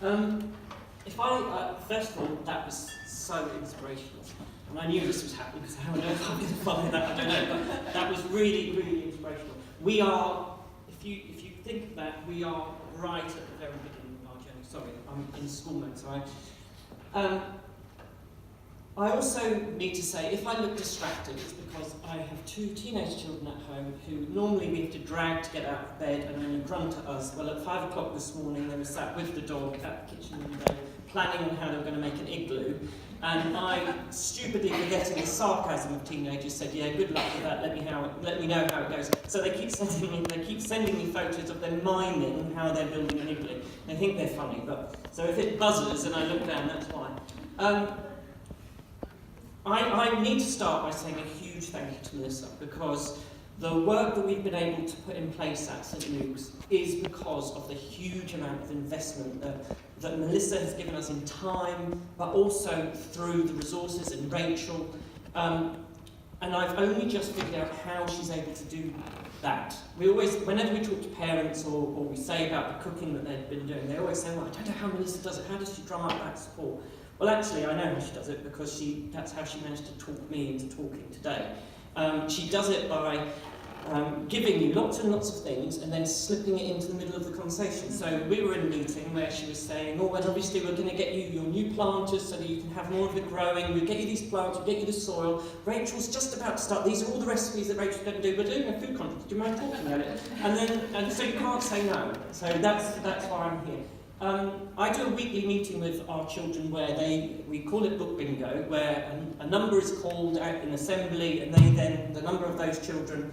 First of all, that was so inspirational. And I knew this was happening because how on earth I'm going to follow that, I don't know. But that was really, really inspirational. We are, if you think of that, we are right at the very beginning of our journey. Sorry, I'm in school mode, so I also need to say, if I look distracted, it's because I have 2 teenage children at home who normally we have to drag to get out of bed and then grunt at us. Well, at 5 o'clock this morning, they were sat with the dog at the kitchen window, planning on how they were going to make an igloo. And I, stupidly forgetting the sarcasm of teenagers, said, "Yeah, good luck with that. Let me know how it goes." So they keep sending me photos of them miming how they're building an igloo. They think they're funny, but so if it buzzes and I look down, that's why. I need to start by saying a huge thank you to Melissa, because the work that we've been able to put in place at St Luke's is because of the huge amount of investment that Melissa has given us in time, but also through the resources in Rachel. And I've only just figured out how she's able to do that. We always, whenever we talk to parents or we say about the cooking that they've been doing, they always say, "Well, I don't know how Melissa does it. How does she drum up that support?" Well, actually, I know how she does it, because that's how she managed to talk me into talking today. She does it by giving you lots and lots of things and then slipping it into the middle of the conversation. So we were in a meeting where she was saying, "Oh, well, obviously we're going to get you your new planters so that you can have more of it growing. We'll get you these plants, we'll get you the soil. Rachel's just about to start. These are all the recipes that Rachel's going to do. We're doing a food contest. Do you mind talking about it?" And so you can't say no. So that's why I'm here. I do a weekly meeting with our children where we call it book bingo, where a number is called out in assembly, and the number of those children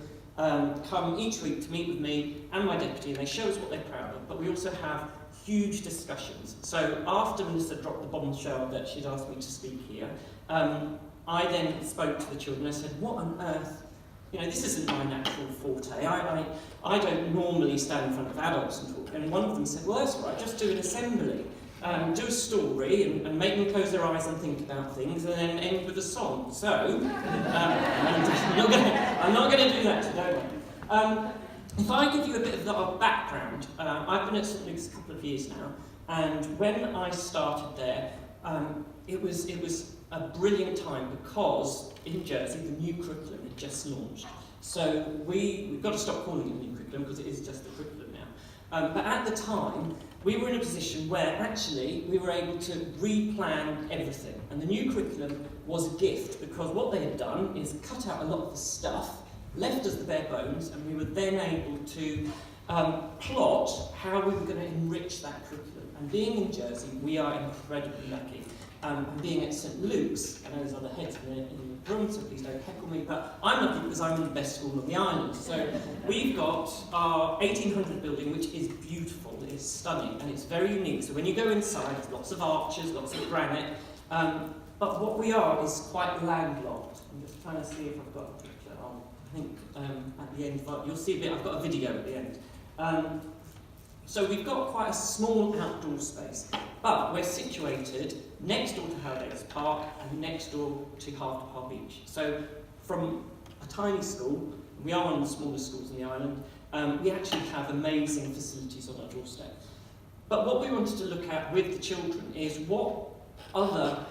come each week to meet with me and my deputy, and they show us what they're proud of, but we also have huge discussions. So after Melissa dropped the bombshell that she'd asked me to speak here, I then spoke to the children. I said, "What on earth? This isn't my natural forte. I don't normally stand in front of adults and talk." And one of them said, "Well, that's all right, just do an assembly. Do a story and make them close their eyes and think about things, and then end with a song." So, I'm not going to do that today. If I give you a bit of our background, I've been at St Luke's a couple of years now, and when I started there, it was a brilliant time, because in Jersey the new curriculum had just launched. So we've got to stop calling it a new curriculum, because it is just the curriculum now. But at the time, we were in a position where actually we were able to replan everything. And the new curriculum was a gift, because what they had done is cut out a lot of the stuff, left us the bare bones, and we were then able to plot how we were going to enrich that curriculum. And being in Jersey, we are incredibly lucky. And being at St Luke's, I know there's other heads in the room, so please don't heckle me, but I'm lucky because I'm in the best school on the island. So we've got our 1800 building, which is beautiful, it's stunning, and it's very unique. So when you go inside, there's lots of arches, lots of granite, but what we are is quite landlocked. I'm just trying to see if I've got a picture on. I think at the end, you'll see a bit, I've got a video at the end. So we've got quite a small outdoor space, but we're situated next door to Howdales Park and next door to Half Park Beach. So from a tiny school, we are one of the smallest schools in the island, we actually have amazing facilities on our doorstep. But what we wanted to look at with the children is what other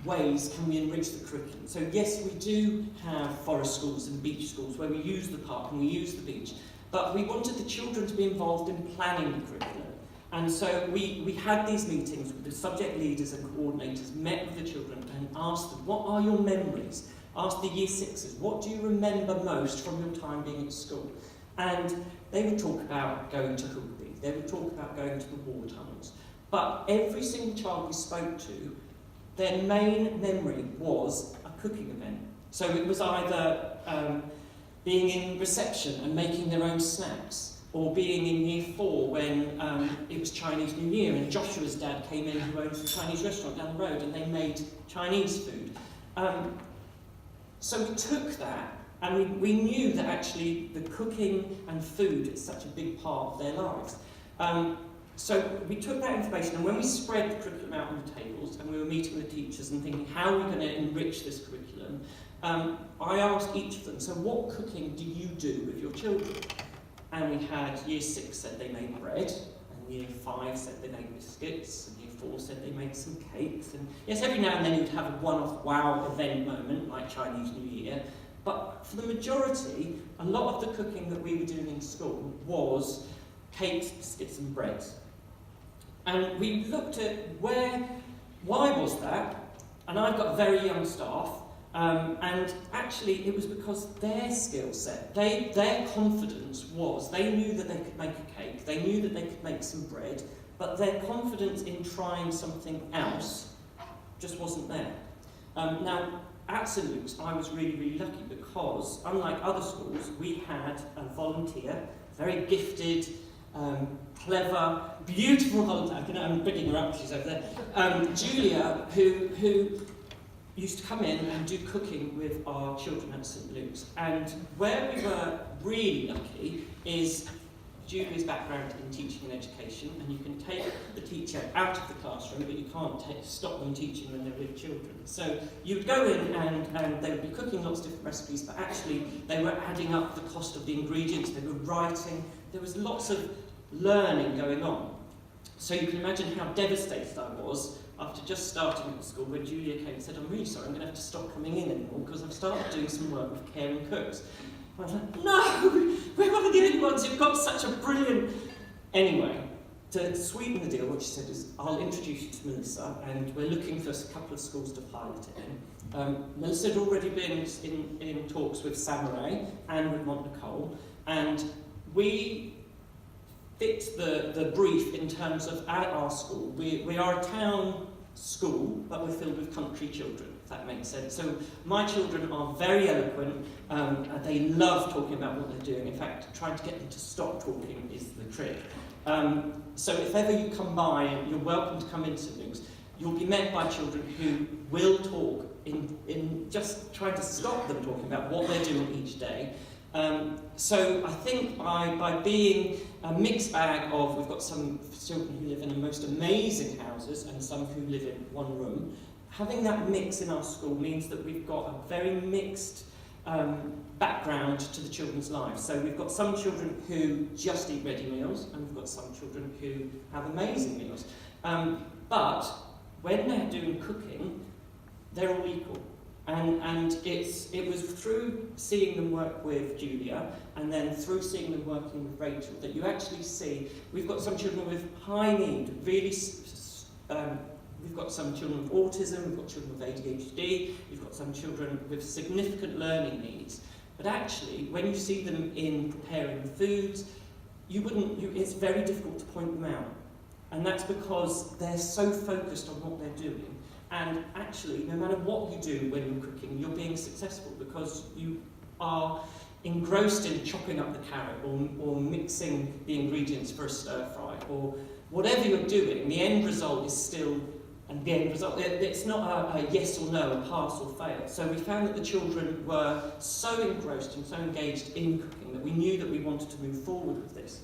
ways can we enrich the curriculum. So yes, we do have forest schools and beach schools where we use the park and we use the beach, but we wanted the children to be involved in planning the curriculum. And so we had these meetings with the subject leaders and coordinators, met with the children and asked them, what are your memories? Asked the year sixes, what do you remember most from your time being at school? And they would talk about going to Hoogby, they would talk about going to the war tunnels. But every single child we spoke to, their main memory was a cooking event. So it was either being in reception and making their own snacks, or being in year 4 when it was Chinese New Year and Joshua's dad came in, who owns a Chinese restaurant down the road, and they made Chinese food. So we took that, and we knew that actually the cooking and food is such a big part of their lives. So we took that information, and when we spread the curriculum out on the tables, and we were meeting with teachers and thinking, how are we going to enrich this curriculum? I asked each of them, so what cooking do you do with your children? And we had year 6 said they made bread, and in year 5 said they made biscuits, and year 4 said they made some cakes, and yes, every now and then you'd have a one-off wow event moment like Chinese New Year, but for the majority, a lot of the cooking that we were doing in school was cakes, biscuits and breads. And we looked at why was that, and I've got very young staff, and actually it was because their skill set, their confidence was, they knew that they could make a cake, they knew that they could make some bread, but their confidence in trying something else just wasn't there. Now, at St Luke's, I was really, really lucky because, unlike other schools, we had a volunteer, very gifted, clever, beautiful volunteer. I'm picking her up, she's over there. Julia, who used to come in and do cooking with our children at St Luke's. And where we were really lucky is Julia's background in teaching and education, and you can take the teacher out of the classroom, but you can't stop them teaching when they're with children. So you would go in and they would be cooking lots of different recipes, but actually they were adding up the cost of the ingredients, they were writing, there was lots of learning going on. So you can imagine how devastated I was after just starting at the school when Julia came and said, I'm really sorry, I'm going to have to stop coming in anymore because I've started doing some work with caring cooks. I was like, no, we're one of the only ones who've got such a brilliant... Anyway, to sweeten the deal, what she said is, I'll introduce you to Melissa, and we're looking for a couple of schools to pilot it in. Melissa had already been in talks with Samurai and with Mont Nicole, and we fit the brief in terms of at our school. We are a town school, but we're filled with country children, if that makes sense. So my children are very eloquent, they love talking about what they're doing. In fact, trying to get them to stop talking is the trick. So if ever you come by, you're welcome to come into St Luke's. You'll be met by children who will talk in just trying to stop them talking about what they're doing each day. So I think by being a mixed bag of, we've got some children who live in the most amazing houses and some who live in one room, having that mix in our school means that we've got a very mixed background to the children's lives. So we've got some children who just eat ready meals, and we've got some children who have amazing meals. But when they're doing cooking, they're all equal. And it was through seeing them work with Julia and then through seeing them working with Rachel that you actually see we've got some children with high need, really, we've got some children with autism, we've got children with ADHD, we've got some children with significant learning needs. But actually, when you see them in preparing the foods, it's very difficult to point them out. And that's because they're so focused on what they're doing. And actually, no matter what you do when you're cooking, you're being successful because you are engrossed in chopping up the carrot or mixing the ingredients for a stir fry or whatever you're doing. The end result is still, and the end result, it's not a yes or no, a pass or fail. So we found that the children were so engrossed and so engaged in cooking that we knew that we wanted to move forward with this.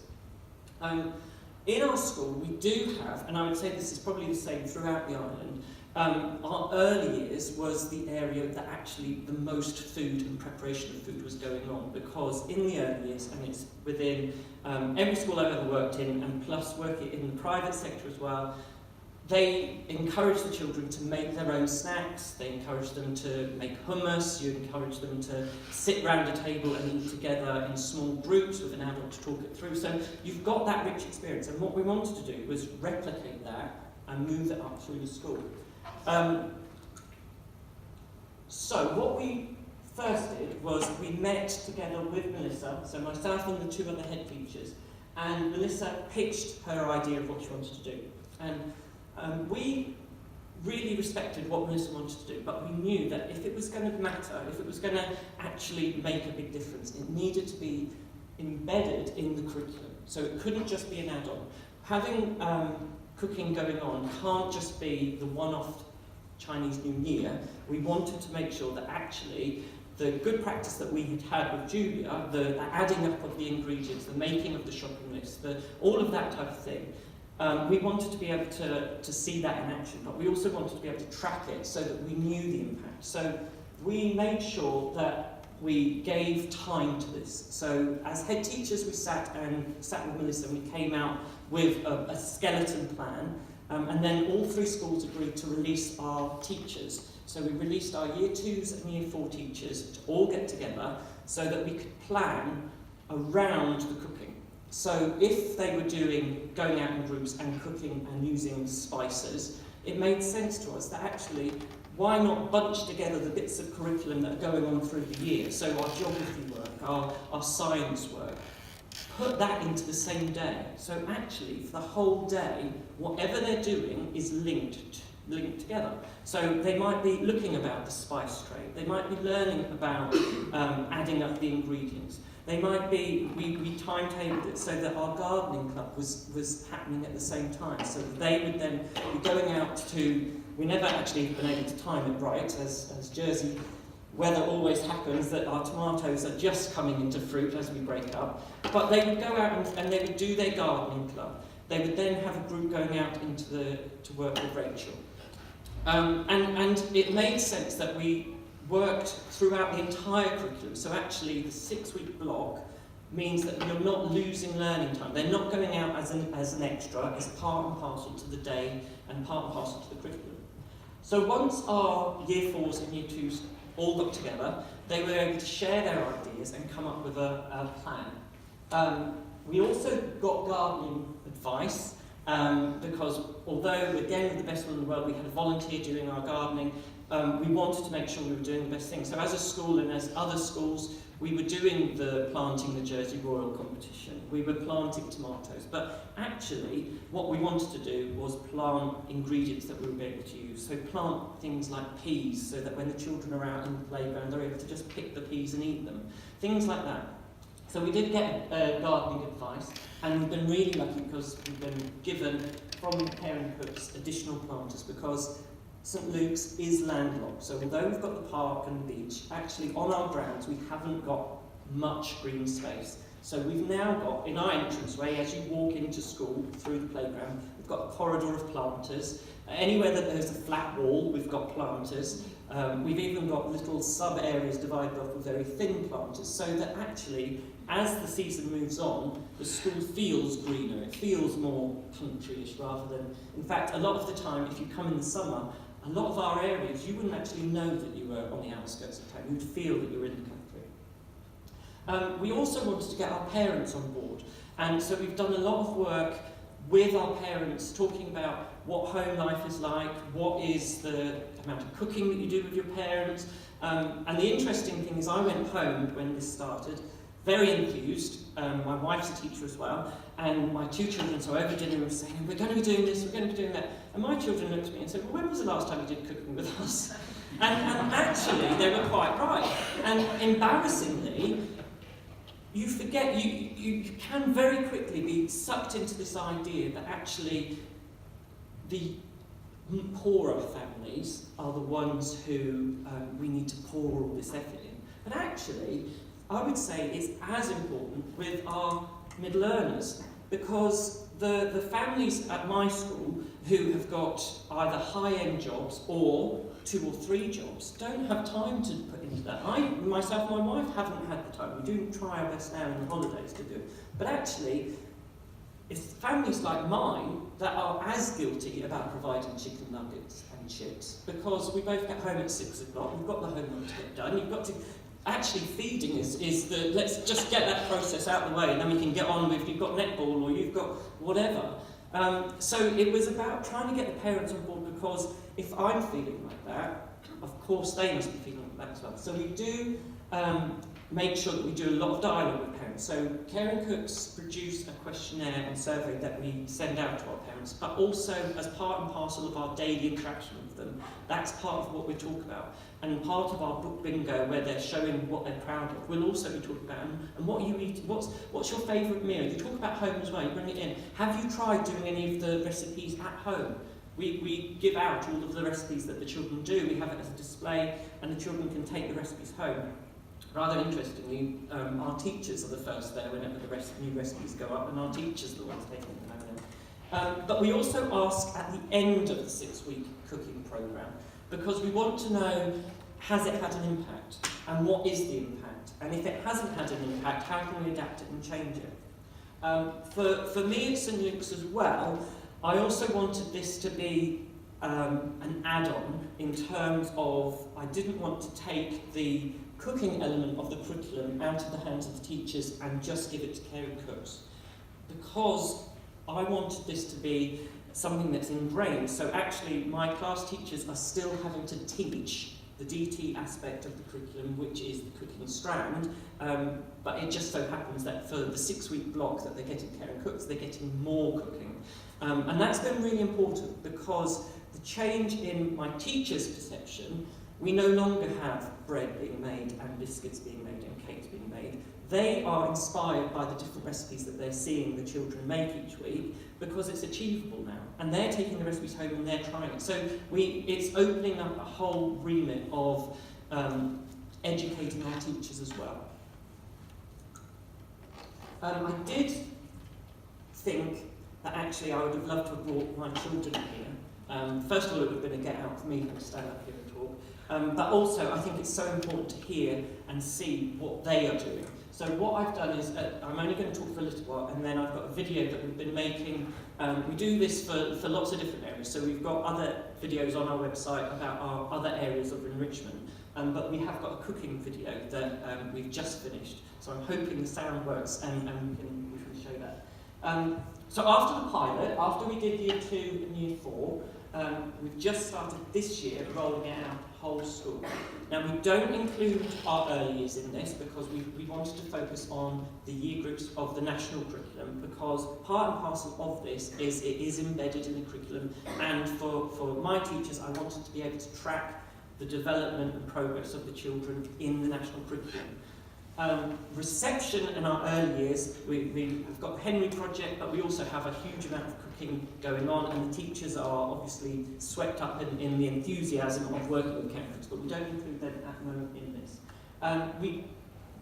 In our school, we do have, and I would say this is probably the same throughout the island, our early years was the area that actually the most food and preparation of food was going on, because in the early years, and it's within every school I've ever worked in, and plus working in the private sector as well, they encourage the children to make their own snacks, they encourage them to make hummus, you encourage them to sit round a table and eat together in small groups with an adult to talk it through. So you've got that rich experience, and what we wanted to do was replicate that and move it up through the school. So what we first did was we met together with Melissa, so myself and the two other head teachers, and Melissa pitched her idea of what she wanted to do. And we really respected what Melissa wanted to do, but we knew that if it was going to matter, if it was going to actually make a big difference, it needed to be embedded in the curriculum. So it couldn't just be an add-on. Having cooking going on can't just be the one-off Chinese New Year. We wanted to make sure that actually the good practice that we had had with Julia, the adding up of the ingredients, the making of the shopping list, all of that type of thing, we wanted to be able to see that in action, but we also wanted to be able to track it so that we knew the impact. So we made sure that we gave time to this. So as head teachers, we sat with Melissa and we came out with a skeleton plan, and then all 3 schools agreed to release our teachers. So we released our Year 2s and Year 4 teachers to all get together so that we could plan around the cooking. So if they were going out in groups and cooking and using spices, it made sense to us that actually, why not bunch together the bits of curriculum that are going on through the year? So our geography work, our science work, put that into the same day. So actually, for the whole day, whatever they're doing is linked together. So they might be looking about the spice trade. They might be learning about adding up the ingredients. They might be, we timetabled it so that our gardening club was happening at the same time, so that they would then be going out to, we never actually been able to time it right, as Jersey weather always happens, that our tomatoes are just coming into fruit as we break up. But they would go out and they would do their gardening club. They would then have a group going out to work with Rachel. And it made sense that we worked throughout the entire curriculum. So actually the 6-week block means that you're not losing learning time. They're not going out as an extra, it's part and parcel to the day and part and parcel to the curriculum. So once our Year 4s and Year 2s all got together, they were able to share their ideas and come up with a plan. We also got gardening advice, because although, again, with the best one in the world, we had a volunteer doing our gardening, we wanted to make sure we were doing the best thing. So as a school and as other schools, we were doing the planting the Jersey Royal competition. We were planting tomatoes. But actually, what we wanted to do was plant ingredients that we would be able to use. So plant things like peas, so that when the children are out in the playground, they're able to just pick the peas and eat them. Things like that. So we did get gardening advice, and we've been really lucky because we've been given from Caring Cooks additional planters, because St Luke's is landlocked. So although we've got the park and the beach, actually on our grounds we haven't got much green space. So we've now got, in our entranceway, as you walk into school through the playground, we've got a corridor of planters. Anywhere that there's a flat wall, we've got planters. We've even got little sub-areas divided off with very thin planters, so that actually, as the season moves on, the school feels greener, it feels more countryish rather than, in fact, a lot of the time, if you come in the summer, a lot of our areas, you wouldn't actually know that you were on the outskirts of town, you would feel that you were in the country. We also wanted to get our parents on board, and so we've done a lot of work with our parents, talking about what home life is like, what is the amount of cooking that you do with your parents. And the interesting thing is I went home when this started, very enthused. My wife's a teacher as well, and my 2 children, so over dinner, were saying, we're going to be doing this, we're going to be doing that. And my children looked at me and said, well, when was the last time you did cooking with us? And actually, they were quite right. And embarrassingly, you forget, you can very quickly be sucked into this idea that actually the poorer families are the ones who we need to pour all this effort in. But actually, I would say it's as important with our middle earners, because the families at my school who have got either high-end jobs or 2 or 3 jobs don't have time to put into that. I, myself and my wife, haven't had the time. We do try our best now in the holidays to do it. But actually, it's families like mine that are as guilty about providing chicken nuggets and chips, because we both get home at 6 o'clock, we've got the homework to get done, you've got to... Actually, feeding is the, let's just get that process out of the way and then we can get on with, you've got netball or you've got whatever. So it was about trying to get the parents on board, because if I'm feeling like that, of course they must be feeling like that as well. So we do make sure that we do a lot of dialogue with parents. So Caring Cooks produce a questionnaire and survey that we send out to our parents, but also as part and parcel of our daily interaction with them, that's part of what we talk about. And part of our book bingo, where they're showing what they're proud of, we'll also be talking about, and what you eat, what's your favourite meal? You talk about home as well, you bring it in. Have you tried doing any of the recipes at home? We give out all of the recipes that the children do, we have it as a display, and the children can take the recipes home. Rather interestingly, our teachers are the first there whenever the new recipes go up, and our teachers are the ones taking them home. But we also ask at the end of the 6-week cooking programme, because we want to know, has it had an impact? And what is the impact? impact? And if it hasn't had an impact, how can we adapt it and change it? For me at St Luke's as well, I also wanted this to be an add-on in terms of, I didn't want to take the cooking element of the curriculum out of the hands of the teachers and just give it to caring cooks, because I wanted this to be something that's ingrained. So actually my class teachers are still having to teach the DT aspect of the curriculum, which is the cooking strand, but it just so happens that for the 6-week block that they're getting caring cooks, they're getting more cooking. And that's been really important, because the change in my teacher's perception, we no longer have bread being made and biscuits being made and cakes being made. They are inspired by the different recipes that they're seeing the children make each week, because it's achievable now. And they're taking the recipes home and they're trying it. So it's opening up a whole remit of educating our teachers as well. I did think that actually I would have loved to have brought my children here. First of all, it would have been a get out for me to stand up here and talk. But also, I think it's so important to hear and see what they are doing. So what I've done is, I'm only going to talk for a little while, and then I've got a video that we've been making. We do this for lots of different areas. So we've got other videos on our website about our other areas of enrichment. But we have got a cooking video that we've just finished. So I'm hoping the sound works and we can show that. So after the pilot, after we did year 2 and year 4, we've just started this year rolling it out the whole school. Now we don't include our early years in this, because we wanted to focus on the year groups of the national curriculum, because part and parcel of this is it is embedded in the curriculum, and for my teachers I wanted to be able to track the development and progress of the children in the national curriculum. Reception in our early years, we have got the Henry Project, but we also have a huge amount of cooking going on, and the teachers are obviously swept up in the enthusiasm of working with campers, but we don't include them at the moment in this. We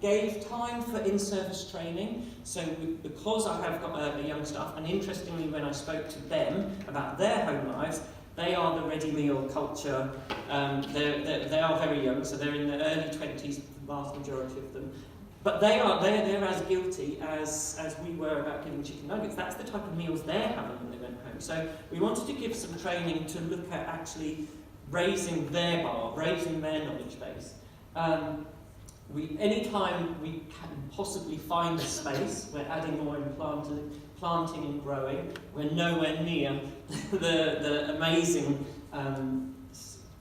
gave time for in-service training, so because I have got a young staff, and interestingly when I spoke to them about their home lives, they are the ready meal culture. They are very young, so they're in their early 20s, the vast majority of them. But they're as guilty as we were about giving chicken nuggets. That's the type of meals they're having when they went home. So we wanted to give some training to look at actually raising their bar, raising their knowledge base. Anytime we can possibly find a space, we're adding more in planting and growing. We're nowhere near the amazing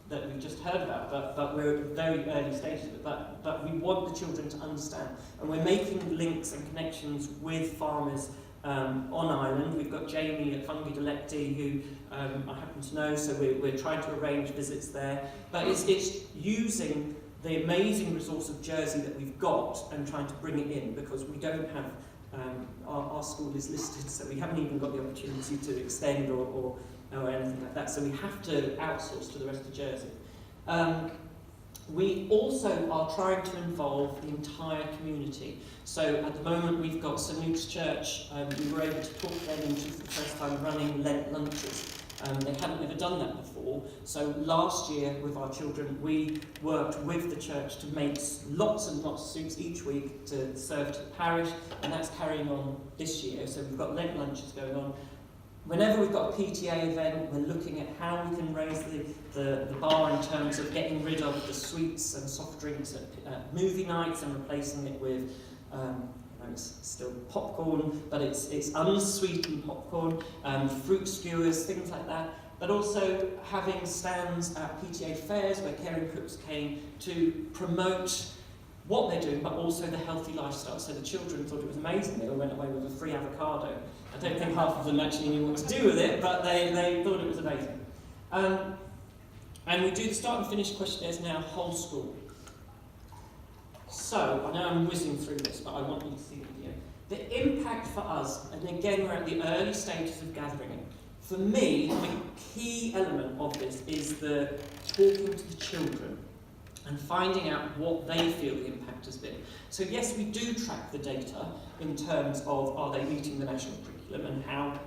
that we've just heard about, but we're at very early stages of it. But we want the children to understand, and we're making links and connections with farmers on island. We've got Jamie at Fungi Delecti, who I happen to know, so we're trying to arrange visits there. But it's using the amazing resource of Jersey that we've got and trying to bring it in, because we don't have, our school is listed, so we haven't even got the opportunity to extend or anything like that, so we have to outsource to the rest of Jersey. We also are trying to involve the entire community. So at the moment we've got St Luke's Church, we were able to talk to them into for the first time running Lent lunches. They hadn't ever done that before, so last year with our children we worked with the church to make lots and lots of soups each week to serve to the parish, and that's carrying on this year. So we've got Lent lunches going on. Whenever we've got a PTA event, we're looking at how we can raise the bar in terms of getting rid of the sweets and soft drinks at movie nights and replacing it with it's still popcorn, but it's unsweetened popcorn, fruit skewers, things like that. But also having stands at PTA fairs where caring cooks came to promote what they're doing, but also the healthy lifestyle. So the children thought it was amazing. They all went away with a free avocado. I don't think half of them actually knew what to do with it, but they thought it was amazing. And we do the start and finish questionnaires now, whole school. So, I know I'm whizzing through this, but I want you to see the video. The impact for us, and again we're at the early stages of gathering it. For me, the key element of this is the talking to the children and finding out what they feel the impact has been. So yes, we do track the data in terms of are they meeting the national curriculum and how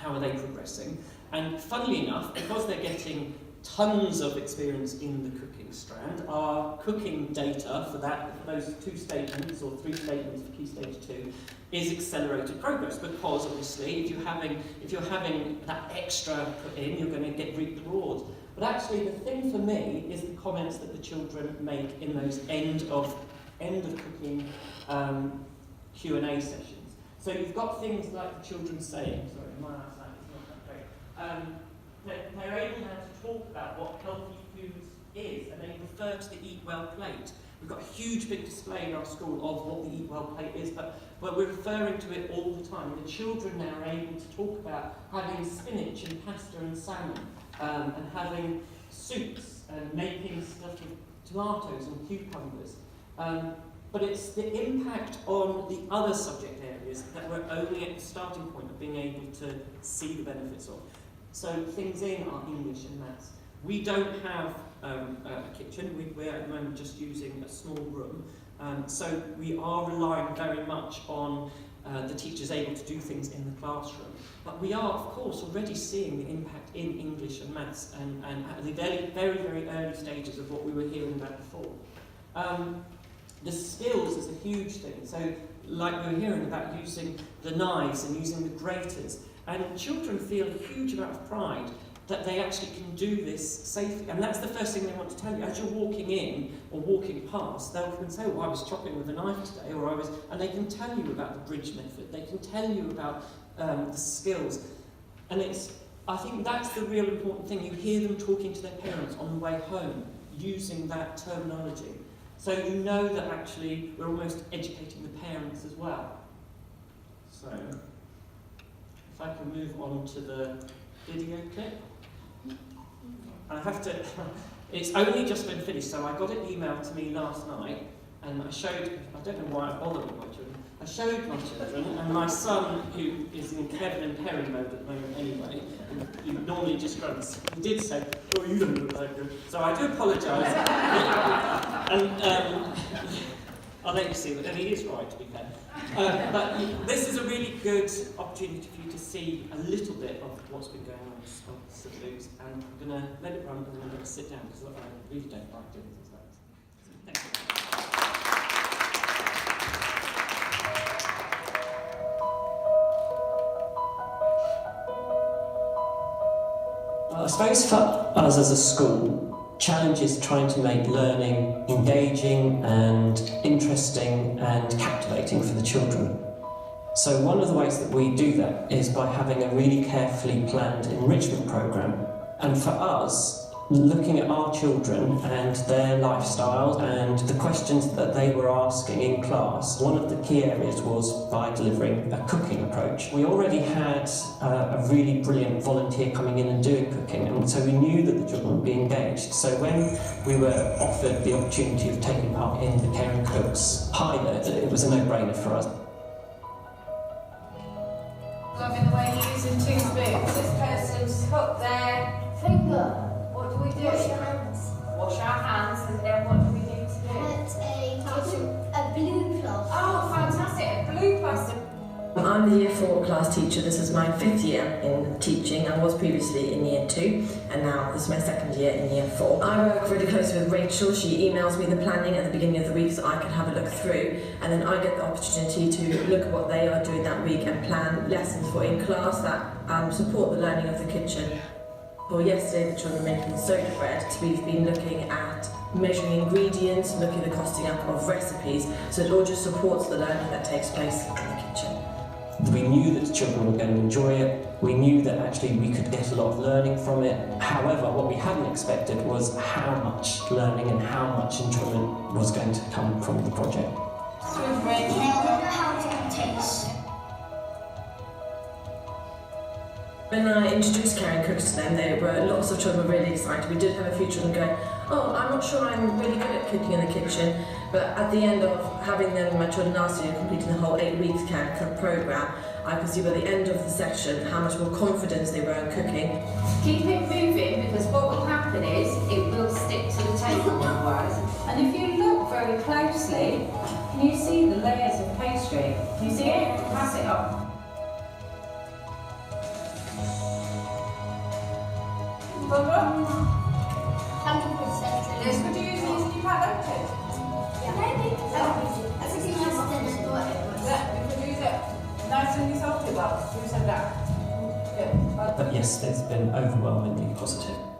are they progressing. And funnily enough, because they're getting tons of experience in the cooking strand. Our cooking data for those 2 statements, or 3 statements for Key Stage 2, is accelerated progress, because obviously if you're having that extra put in, you're going to reap the rewards. But actually the thing for me is the comments that the children make in those end of cooking Q&A sessions. So you've got things like the children saying, sorry, my eyesight is not that great. They're able now to talk about what healthy foods is, and they refer to the Eat Well plate. We've got a huge big display in our school of what the Eat Well plate is, but we're referring to it all the time. The children now are able to talk about having spinach and pasta and salmon, and having soups, and making stuff with tomatoes and cucumbers. But it's the impact on the other subject areas that we're only at the starting point of being able to see the benefits of. So things in our English and maths. We don't have a kitchen. We're at the moment just using a small room. So we are relying very much on the teachers able to do things in the classroom. But we are, of course, already seeing the impact in English and maths, and at the very, very, very early stages of what we were hearing about before. The skills is a huge thing. So, like we were hearing about using the knives and using the graters, and children feel a huge amount of pride that they actually can do this safely. And that's the first thing they want to tell you. As you're walking in or walking past, they'll come and say, oh, I was chopping with a knife today, or and they can tell you about the bridge method. They can tell you about the skills. And I think that's the real important thing. You hear them talking to their parents on the way home, using that terminology. So you know that actually we're almost educating the parents as well. So, if I can move on to the video clip. I have to, it's only just been finished, so I got it emailed to me last night, and I don't know why I bothered with my children, I showed my children, and my son, who is in Kevin and Perry mode at the moment anyway, he normally just grunts, he did say, oh, you don't look that good. So I do apologise. And I'll let you see, but he is right, to be fair. But this is a really good opportunity for you to see a little bit of what's been going on at St Luke's, and I'm going to let it run, and then I'm going to sit down, because I really don't like doing things like this. So, thank you. I suppose for us as a school, challenge is trying to make learning engaging and interesting and captivating for the children. So one of the ways that we do that is by having a really carefully planned enrichment programme. And for us, looking at our children and their lifestyle and the questions that they were asking in class, one of the key areas was by delivering a cooking approach. We already had a really brilliant volunteer coming in and doing cooking, and so we knew that the children would be engaged. So when we were offered the opportunity of taking part in the Caring Cooks pilot, it was a no-brainer for us. Loving the way you're using 2 spoons. This person's put their finger. What do we do? Wash your hands. Wash our hands, and then what do we need to do? A blue cloth. Oh, fantastic! A blue plastic. I'm the Year 4 class teacher. This is my 5th year in teaching. I was previously in Year 2, and now this is my 2nd year in Year 4. I work really closely with Rachel. She emails me the planning at the beginning of the week so I can have a look through, and then I get the opportunity to look at what they are doing that week and plan lessons for in class that support the learning of the kitchen. For yesterday, the children were making soda bread. We've been looking at measuring ingredients, looking at the costing up of recipes, so it all just supports the learning that takes place in the kitchen. We knew that the children were going to enjoy it. We knew that actually we could get a lot of learning from it. However, what we hadn't expected was how much learning and how much enjoyment was going to come from the project. How does it taste? When I introduced Caring Cooks to them, lots of children were really excited. We did have a few children going, oh, I'm not sure I'm really good at cooking in the kitchen. But at the end of having them, my children last year, completing the whole 8 weeks Caring Cook programme, I could see by the end of the section how much more confidence they were in cooking. Keep it moving, because what will happen is it will stick to the table otherwise. And if you look very closely, can you see the layers of pastry? Can you see it? Pass it up. Liz, would you use these in your pack, don't you? Yeah. Maybe. I think you must have thought it was. Yeah, you could use it nice and salty. Well, you said that. Good. But yes, it's been overwhelmingly positive.